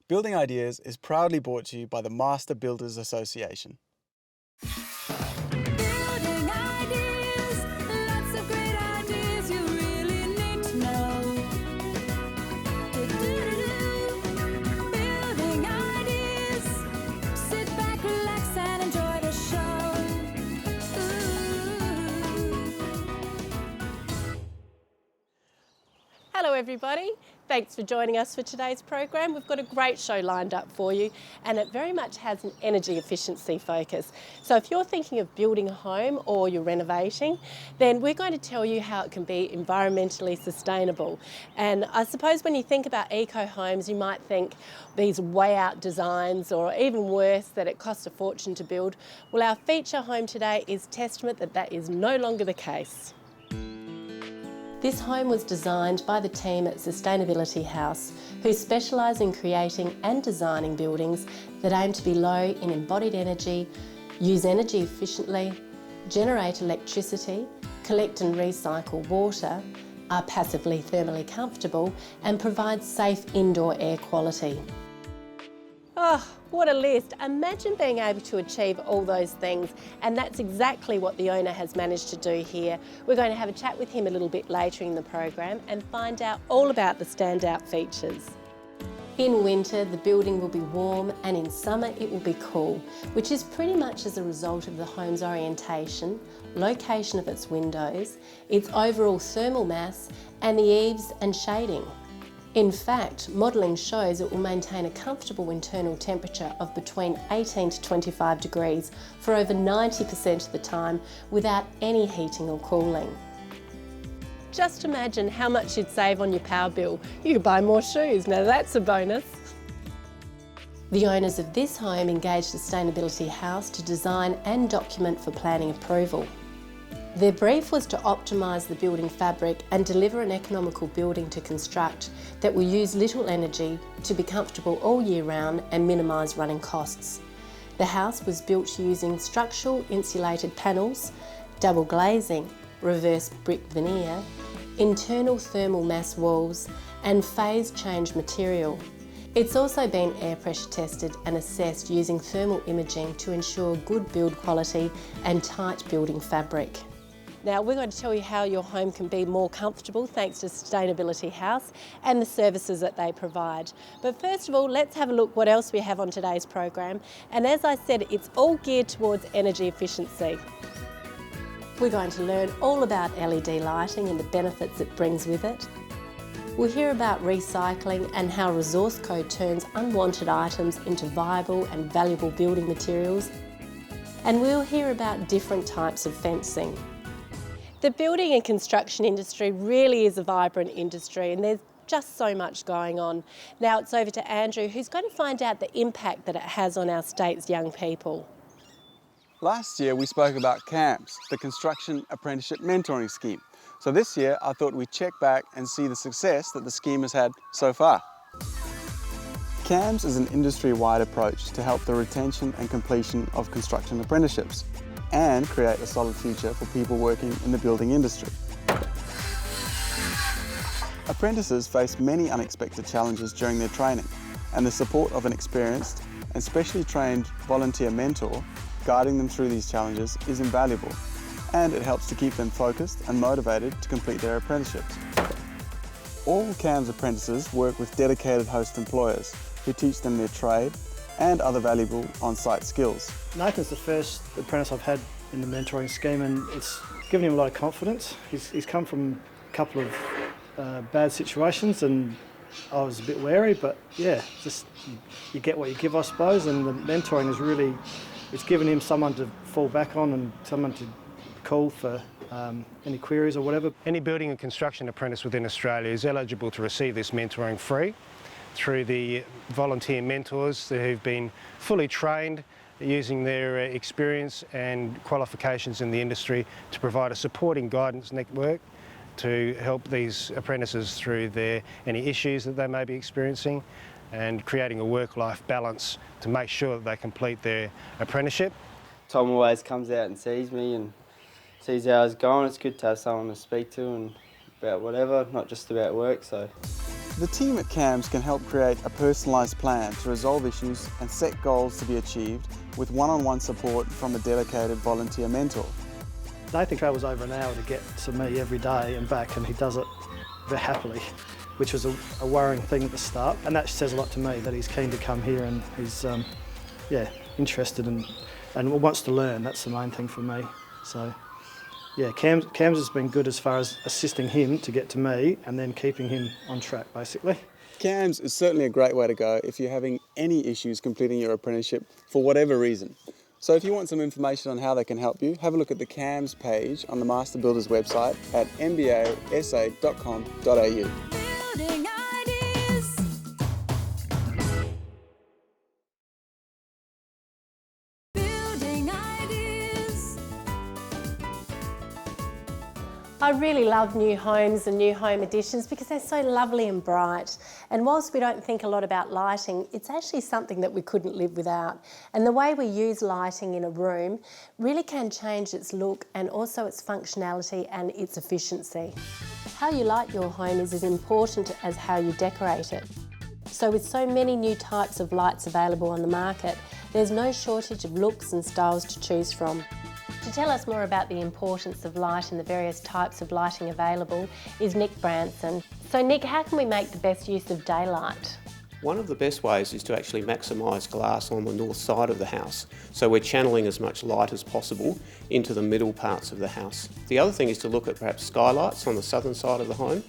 Building Ideas is proudly brought to you by the Master Builders Association. Building ideas, lots of great ideas you really need to know. Building ideas, sit back, relax and enjoy the show. Hello everybody, thanks for joining us for today's program. We've got a great show lined up for you and it very much has an energy efficiency focus. So if you're thinking of building a home or you're renovating, then we're going to tell you how it can be environmentally sustainable. And I suppose when you think about eco homes, you might think these way out designs, or even worse, that it costs a fortune to build. Well, our feature home today is testament that that is no longer the case. This home was designed by the team at Sustainability House, who specialise in creating and designing buildings that aim to be low in embodied energy, use energy efficiently, generate electricity, collect and recycle water, are passively thermally comfortable and provide safe indoor air quality. Oh, what a list. Imagine being able to achieve all those things, and that's exactly what the owner has managed to do here. We're going to have a chat with him a little bit later in the program and find out all about the standout features. In winter, the building will be warm, and in summer it will be cool, which is pretty much as a result of the home's orientation, location of its windows, its overall thermal mass, and the eaves and shading. In fact, modelling shows it will maintain a comfortable internal temperature of between 18 to 25 degrees for over 90% of the time without any heating or cooling. Just imagine how much you'd save on your power bill. You could buy more shoes, now that's a bonus. The owners of this home engaged Sustainability House to design and document for planning approval. Their brief was to optimise the building fabric and deliver an economical building to construct that will use little energy to be comfortable all year round and minimise running costs. The house was built using structural insulated panels, double glazing, reverse brick veneer, internal thermal mass walls and phase change material. It's also been air pressure tested and assessed using thermal imaging to ensure good build quality and tight building fabric. Now we're going to tell you how your home can be more comfortable thanks to Sustainability House and the services that they provide. But first of all, let's have a look what else we have on today's program. And as I said, it's all geared towards energy efficiency. We're going to learn all about LED lighting and the benefits it brings with it. We'll hear about recycling and how ResourceCo turns unwanted items into viable and valuable building materials. And we'll hear about different types of fencing. The building and construction industry really is a vibrant industry and there's just so much going on. Now it's over to Andrew, who's going to find out the impact that it has on our state's young people. Last year we spoke about CAMS, the Construction Apprenticeship Mentoring Scheme. So this year I thought we'd check back and see the success that the scheme has had so far. CAMS is an industry-wide approach to help the retention and completion of construction apprenticeships and create a solid future for people working in the building industry. Apprentices face many unexpected challenges during their training, and the support of an experienced and specially trained volunteer mentor guiding them through these challenges is invaluable, and it helps to keep them focused and motivated to complete their apprenticeships. All CAMS apprentices work with dedicated host employers who teach them their trade and other valuable on-site skills. Nathan's the first apprentice I've had in the mentoring scheme, and it's given him a lot of confidence. He's come from a couple of bad situations and I was a bit wary, but yeah, just you get what you give, I suppose, and the mentoring is really, it's given him someone to fall back on and someone to call for any queries or whatever. Any building and construction apprentice within Australia is eligible to receive this mentoring free through the volunteer mentors that have been fully trained using their experience and qualifications in the industry to provide a supporting guidance network to help these apprentices through any issues that they may be experiencing and creating a work-life balance to make sure that they complete their apprenticeship. Tom always comes out and sees me and sees how it's going. It's good to have someone to speak to and about whatever, not just about work. So The team at CAMS can help create a personalised plan to resolve issues and set goals to be achieved with one-on-one support from a dedicated volunteer mentor. Nathan travels over an hour to get to me every day and back, and he does it very happily, which was a worrying thing at the start. And that says a lot to me, that he's keen to come here and he's interested and wants to learn. That's the main thing for me. So yeah, CAMS has been good as far as assisting him to get to me and then keeping him on track, basically. CAMS is certainly a great way to go if you're having any issues completing your apprenticeship for whatever reason. So if you want some information on how they can help you, have a look at the CAMS page on the Master Builders website at mbasa.com.au. Building ideas. Building ideas. I really love new homes and new home additions because they're so lovely and bright. And whilst we don't think a lot about lighting, it's actually something that we couldn't live without. And the way we use lighting in a room really can change its look and also its functionality and its efficiency. How you light your home is as important as how you decorate it. So with so many new types of lights available on the market, there's no shortage of looks and styles to choose from. To tell us more about the importance of light and the various types of lighting available is Nick Branson. So Nick, how can we make the best use of daylight? One of the best ways is to actually maximise glass on the north side of the house. So we're channeling as much light as possible into the middle parts of the house. The other thing is to look at perhaps skylights on the southern side of the home.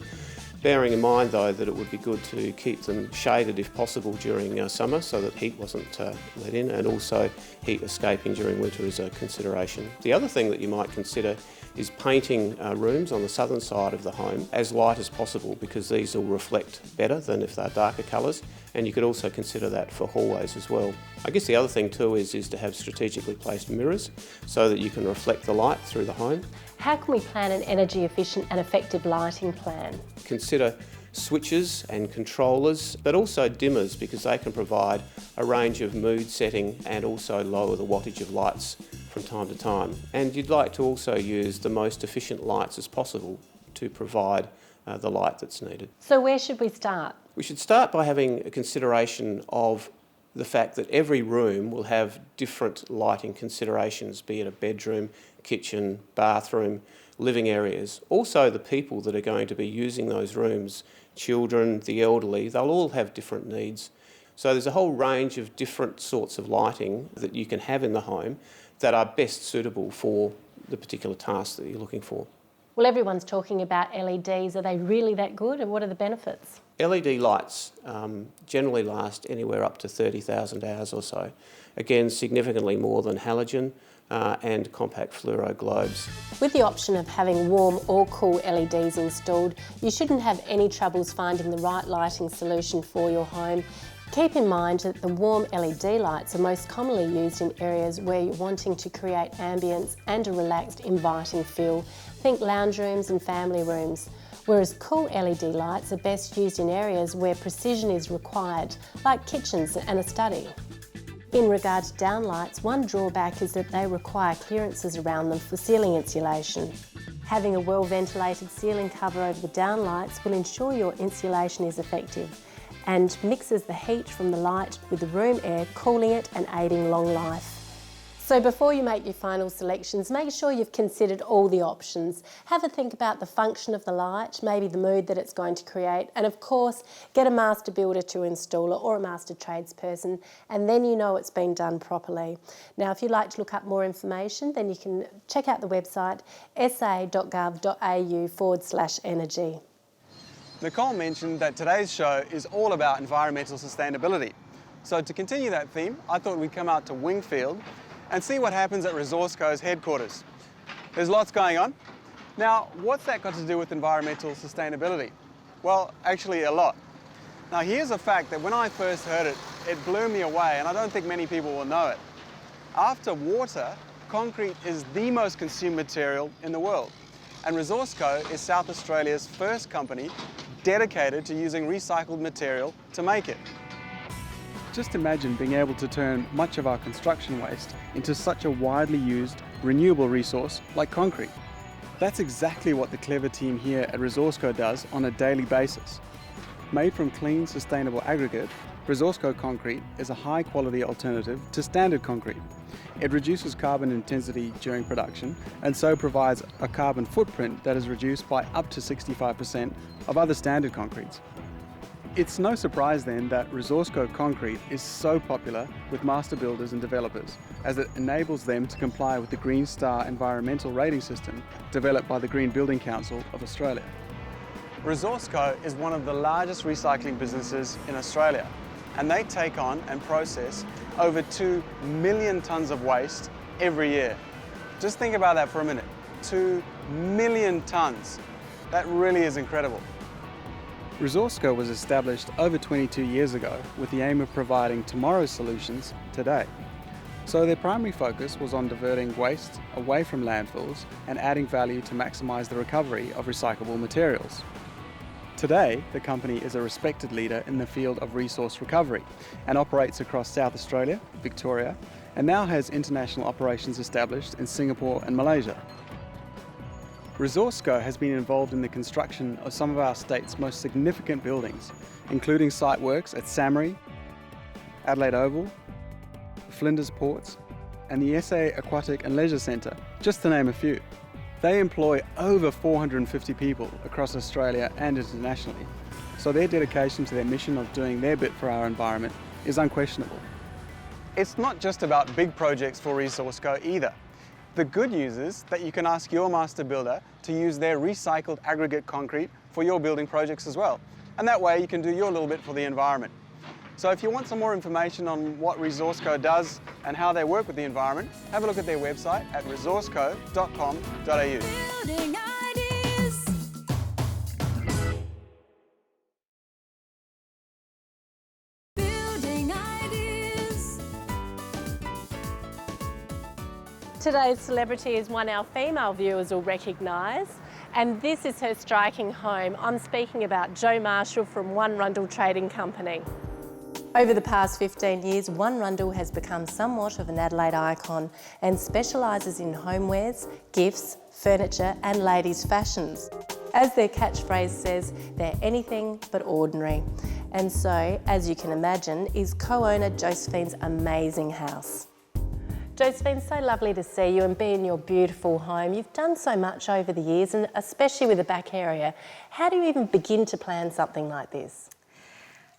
Bearing in mind though that it would be good to keep them shaded if possible during summer so that heat wasn't let in, and also heat escaping during winter is a consideration. The other thing that you might consider is painting rooms on the southern side of the home as light as possible, because these will reflect better than if they're darker colours, and you could also consider that for hallways as well. I guess the other thing too is to have strategically placed mirrors so that you can reflect the light through the home. How can we plan an energy efficient and effective lighting plan? Consider switches and controllers, but also dimmers, because they can provide a range of mood setting and also lower the wattage of lights from time to time. And you'd like to also use the most efficient lights as possible to provide the light that's needed. So where should we start? We should start by having a consideration of the fact that every room will have different lighting considerations, be it a bedroom, kitchen, bathroom, living areas. Also the people that are going to be using those rooms, children, the elderly, they'll all have different needs. So there's a whole range of different sorts of lighting that you can have in the home that are best suitable for the particular task that you're looking for. Well, everyone's talking about LEDs. Are they really that good, and what are the benefits? LED lights generally last anywhere up to 30,000 hours or so. Again, significantly more than halogen and compact fluoro globes. With the option of having warm or cool LEDs installed, you shouldn't have any troubles finding the right lighting solution for your home. Keep in mind that the warm LED lights are most commonly used in areas where you're wanting to create ambience and a relaxed, inviting feel. Think lounge rooms and family rooms. Whereas cool LED lights are best used in areas where precision is required, like kitchens and a study. In regard to downlights, one drawback is that they require clearances around them for ceiling insulation. Having a well-ventilated ceiling cover over the downlights will ensure your insulation is effective and mixes the heat from the light with the room air, cooling it and aiding long life. So before you make your final selections, make sure you've considered all the options. Have a think about the function of the light, maybe the mood that it's going to create, and of course, get a master builder to install it or a master tradesperson, and then you know it's been done properly. Now, if you'd like to look up more information, then you can check out the website sa.gov.au/energy. Nicole mentioned that today's show is all about environmental sustainability. So to continue that theme, I thought we'd come out to Wingfield and see what happens at ResourceCo's headquarters. There's lots going on. Now, what's that got to do with environmental sustainability? Well, actually a lot. Now, here's a fact that when I first heard it, it blew me away, and I don't think many people will know it. After water, concrete is the most consumed material in the world, and ResourceCo is South Australia's first company dedicated to using recycled material to make it. Just imagine being able to turn much of our construction waste into such a widely used, renewable resource like concrete. That's exactly what the clever team here at ResourceCo does on a daily basis. Made from clean, sustainable aggregate, ResourceCo concrete is a high-quality alternative to standard concrete. It reduces carbon intensity during production and so provides a carbon footprint that is reduced by up to 65% of other standard concretes. It's no surprise then that ResourceCo concrete is so popular with master builders and developers, as it enables them to comply with the Green Star environmental rating system developed by the Green Building Council of Australia. ResourceCo is one of the largest recycling businesses in Australia, and they take on and process over 2 million tonnes of waste every year. Just think about that for a minute. 2 million tonnes. That really is incredible. ResourceCo was established over 22 years ago with the aim of providing tomorrow's solutions today. So their primary focus was on diverting waste away from landfills and adding value to maximise the recovery of recyclable materials. Today, the company is a respected leader in the field of resource recovery and operates across South Australia, Victoria, and now has international operations established in Singapore and Malaysia. ResourceCo has been involved in the construction of some of our state's most significant buildings, including site works at Samari, Adelaide Oval, Flinders Ports, and the SA Aquatic and Leisure Centre, just to name a few. They employ over 450 people across Australia and internationally, so their dedication to their mission of doing their bit for our environment is unquestionable. It's not just about big projects for ResourceCo either. The good news is that you can ask your master builder to use their recycled aggregate concrete for your building projects as well. And that way you can do your little bit for the environment. So if you want some more information on what ResourceCo does and how they work with the environment, have a look at their website at resourceco.com.au. Building ideas. Building ideas. Today's celebrity is one our female viewers will recognise, and this is her striking home. I'm speaking about Jo Marshall from One Rundle Trading Company. Over the past 15 years, One Rundle has become somewhat of an Adelaide icon and specialises in homewares, gifts, furniture and ladies' fashions. As their catchphrase says, they're anything but ordinary. And so, as you can imagine, is co-owner Josephine's amazing house. Josephine, so lovely to see you and be in your beautiful home. You've done so much over the years, and especially with the back area. How do you even begin to plan something like this?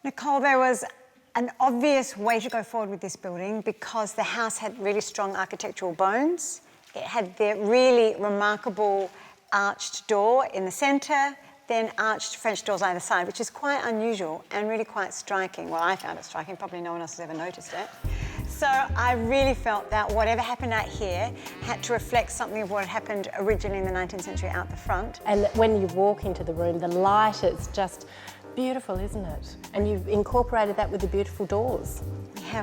Nicole, there was an obvious way to go forward with this building because the house had really strong architectural bones. It had the really remarkable arched door in the centre, then arched French doors either side, which is quite unusual and really quite striking. Well, I found it striking, probably no one else has ever noticed it. So I really felt that whatever happened out here had to reflect something of what had happened originally in the 19th century out the front. And when you walk into the room, the light, it's just beautiful, isn't it? And you've incorporated that with the beautiful doors.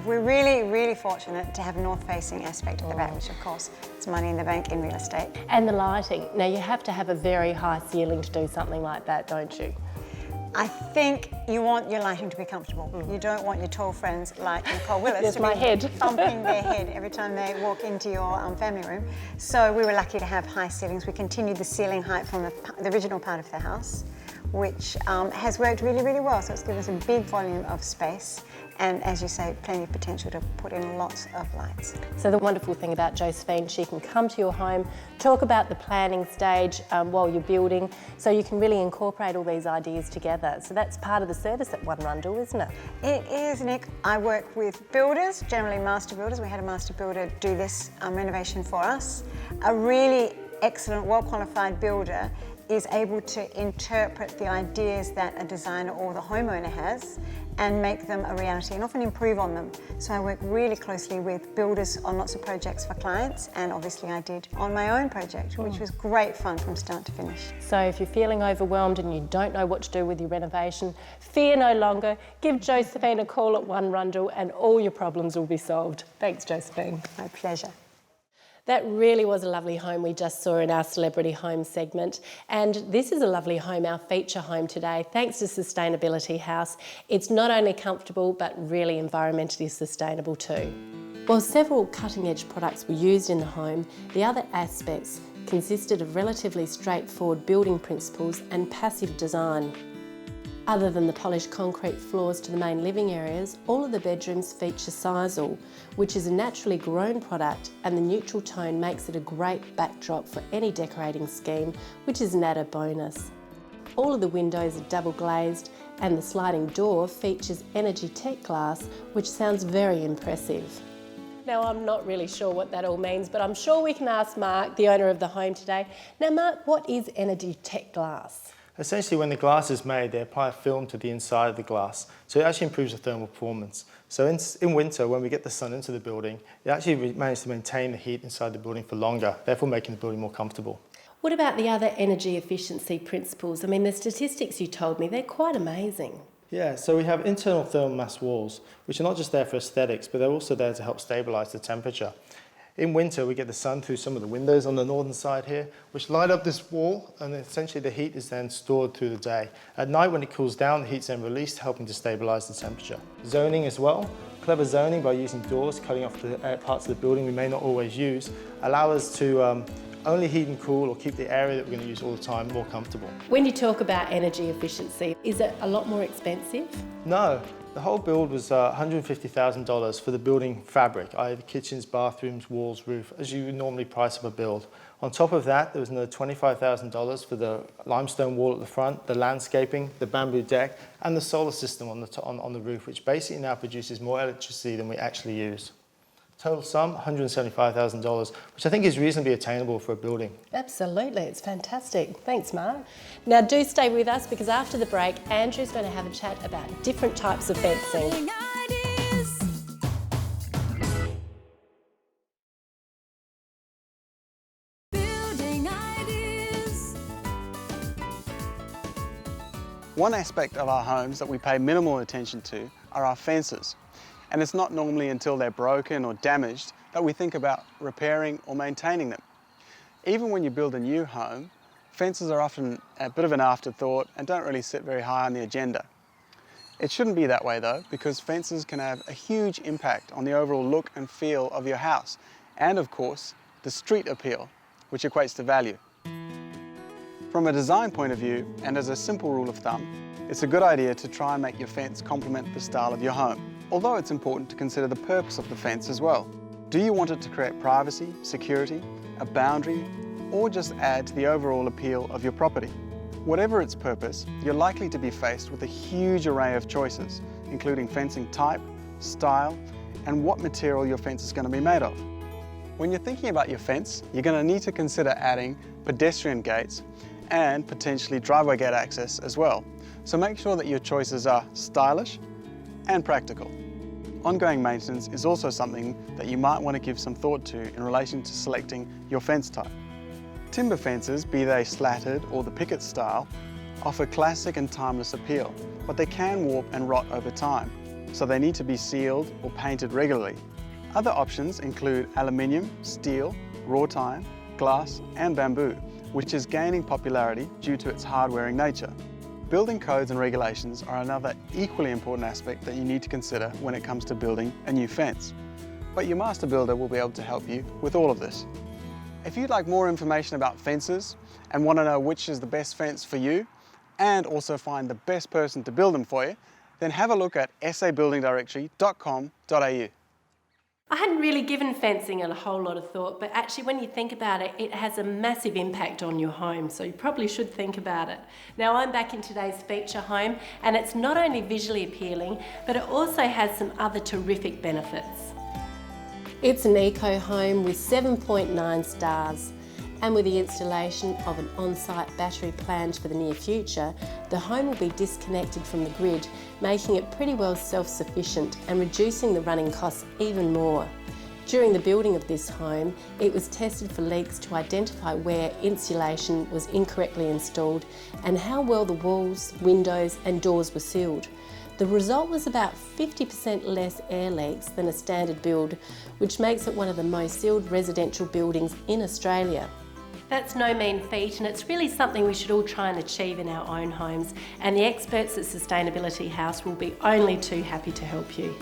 We're really, really fortunate to have a north-facing aspect of the back, which of course is money in the bank in real estate. And the lighting. Now you have to have a very high ceiling to do something like that, don't you? I think you want your lighting to be comfortable. You don't want your tall friends like Nicole Willis There's to my be head. bumping their head every time they walk into your family room. So we were lucky to have high ceilings. We continued the ceiling height from the original part of the house, which has worked really, really well. So it's given us a big volume of space and, as you say, plenty of potential to put in lots of lights. So the wonderful thing about Josephine, she can come to your home, talk about the planning stage while you're building, so you can really incorporate all these ideas together. So that's part of the service at One Rundle, isn't it? It is, Nick. I work with builders, generally master builders. We had a master builder do this renovation for us. A really excellent, well-qualified builder is able to interpret the ideas that a designer or the homeowner has and make them a reality and often improve on them. So I work really closely with builders on lots of projects for clients, and obviously I did on my own project, which was great fun from start to finish. So if you're feeling overwhelmed and you don't know what to do with your renovation, fear no longer. Give Josephine a call at One Rundle and all your problems will be solved. Thanks, Josephine. My pleasure. That really was a lovely home we just saw in our Celebrity Home segment. And this is a lovely home, our feature home today, thanks to Sustainability House. It's not only comfortable, but really environmentally sustainable too. While several cutting-edge products were used in the home, the other aspects consisted of relatively straightforward building principles and passive design. Other than the polished concrete floors to the main living areas, all of the bedrooms feature sisal, which is a naturally grown product, and the neutral tone makes it a great backdrop for any decorating scheme, which is an added bonus. All of the windows are double glazed, and the sliding door features Energy Tech glass, which sounds very impressive. Now, I'm not really sure what that all means, but I'm sure we can ask Mark, the owner of the home today. Now, Mark, what is Energy Tech glass? Essentially, when the glass is made, they apply a film to the inside of the glass, so it actually improves the thermal performance. So in winter, when we get the sun into the building, it actually manages to maintain the heat inside the building for longer, therefore making the building more comfortable. What about the other energy efficiency principles? I mean, the statistics you told me, they're quite amazing. Yeah, so we have internal thermal mass walls, which are not just there for aesthetics, but they're also there to help stabilise the temperature. In winter, we get the sun through some of the windows on the northern side here, which light up this wall, and essentially the heat is then stored through the day. At night, when it cools down, the heat's then released, helping to stabilise the temperature. Zoning as well. Clever zoning by using doors, cutting off the parts of the building we may not always use, allow us to only heat and cool or keep the area that we're going to use all the time more comfortable. When you talk about energy efficiency, is it a lot more expensive? No. The whole build was $150,000 for the building fabric, i.e. the kitchens, bathrooms, walls, roof, as you would normally price up a build. On top of that, there was another $25,000 for the limestone wall at the front, the landscaping, the bamboo deck, and the solar system on the roof, which basically now produces more electricity than we actually use. Total sum, $175,000, which I think is reasonably attainable for a building. Absolutely, it's fantastic. Thanks, Mark. Now do stay with us, because after the break, Andrew's going to have a chat about different types of fencing. Building ideas. Building ideas. One aspect of our homes that we pay minimal attention to are our fences. And it's not normally until they're broken or damaged that we think about repairing or maintaining them. Even when you build a new home, fences are often a bit of an afterthought and don't really sit very high on the agenda. It shouldn't be that way though, because fences can have a huge impact on the overall look and feel of your house, and of course, the street appeal, which equates to value. From a design point of view, and as a simple rule of thumb, it's a good idea to try and make your fence complement the style of your home. Although it's important to consider the purpose of the fence as well. Do you want it to create privacy, security, a boundary, or just add to the overall appeal of your property? Whatever its purpose, you're likely to be faced with a huge array of choices, including fencing type, style, and what material your fence is going to be made of. When you're thinking about your fence, you're going to need to consider adding pedestrian gates and potentially driveway gate access as well. So make sure that your choices are stylish and practical. Ongoing maintenance is also something that you might want to give some thought to in relation to selecting your fence type. Timber fences, be they slatted or the picket style, offer classic and timeless appeal, but they can warp and rot over time, so they need to be sealed or painted regularly. Other options include aluminium, steel, wrought iron, glass and bamboo, which is gaining popularity due to its hard-wearing nature. Building codes and regulations are another equally important aspect that you need to consider when it comes to building a new fence. But your master builder will be able to help you with all of this. If you'd like more information about fences and want to know which is the best fence for you, and also find the best person to build them for you, then have a look at sabuildingdirectory.com.au. I hadn't really given fencing a whole lot of thought, but actually when you think about it, it has a massive impact on your home, so you probably should think about it. Now I'm back in today's feature home, and it's not only visually appealing, but it also has some other terrific benefits. It's an eco home with 7.9 stars, and with the installation of an on-site battery planned for the near future, the home will be disconnected from the grid, making it pretty well self-sufficient and reducing the running costs even more. During the building of this home, it was tested for leaks to identify where insulation was incorrectly installed and how well the walls, windows and doors were sealed. The result was about 50% less air leaks than a standard build, which makes it one of the most sealed residential buildings in Australia. That's no mean feat, and it's really something we should all try and achieve in our own homes, and the experts at Sustainability House will be only too happy to help you.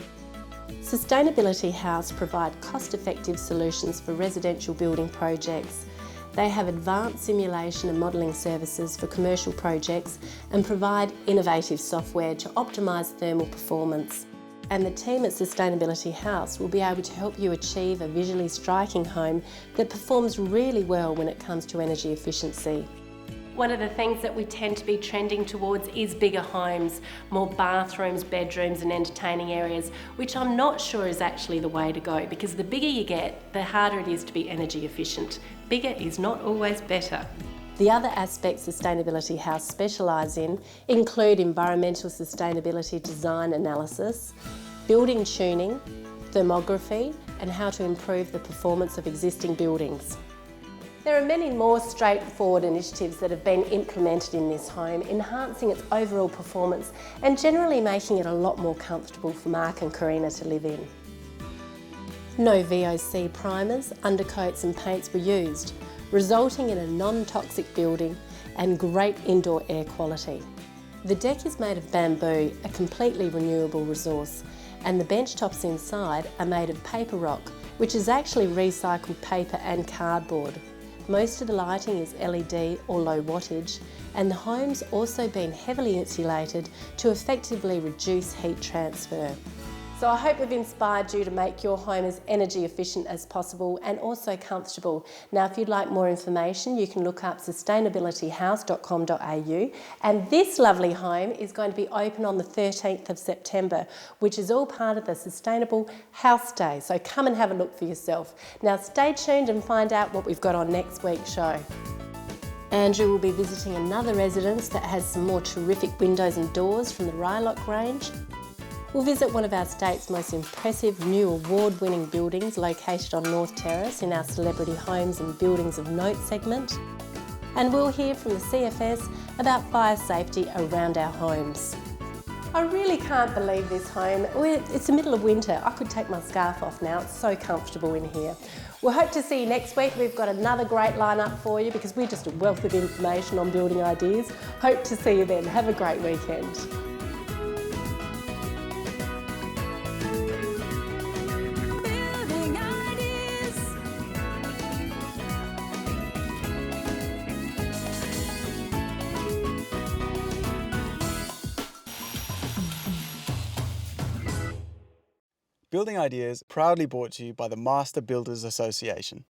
Sustainability House provide cost-effective solutions for residential building projects. They have advanced simulation and modelling services for commercial projects and provide innovative software to optimise thermal performance. And the team at Sustainability House will be able to help you achieve a visually striking home that performs really well when it comes to energy efficiency. One of the things that we tend to be trending towards is bigger homes, more bathrooms, bedrooms and entertaining areas, which I'm not sure is actually the way to go, because the bigger you get, the harder it is to be energy efficient. Bigger is not always better. The other aspects Sustainability House specialise in include environmental sustainability design analysis, building tuning, thermography and how to improve the performance of existing buildings. There are many more straightforward initiatives that have been implemented in this home, enhancing its overall performance and generally making it a lot more comfortable for Mark and Karina to live in. No VOC primers, undercoats and paints were used, resulting in a non-toxic building and great indoor air quality. The deck is made of bamboo, a completely renewable resource, and the bench tops inside are made of paper rock, which is actually recycled paper and cardboard. Most of the lighting is LED or low wattage, and the home's also been heavily insulated to effectively reduce heat transfer. So I hope we've inspired you to make your home as energy efficient as possible and also comfortable. Now, if you'd like more information, you can look up sustainabilityhouse.com.au, and this lovely home is going to be open on the 13th of September, which is all part of the Sustainable House Day. So come and have a look for yourself. Now, stay tuned and find out what we've got on next week's show. Andrew will be visiting another residence that has some more terrific windows and doors from the Rylock range. We'll visit one of our state's most impressive new award-winning buildings located on North Terrace in our Celebrity Homes and Buildings of Note segment. And we'll hear from the CFS about fire safety around our homes. I really can't believe this home. It's the middle of winter. I could take my scarf off now. It's so comfortable in here. We'll hope to see you next week. We've got another great lineup for you because we're just a wealth of information on building ideas. Hope to see you then. Have a great weekend. Building ideas. Building Ideas proudly brought to you by the Master Builders Association.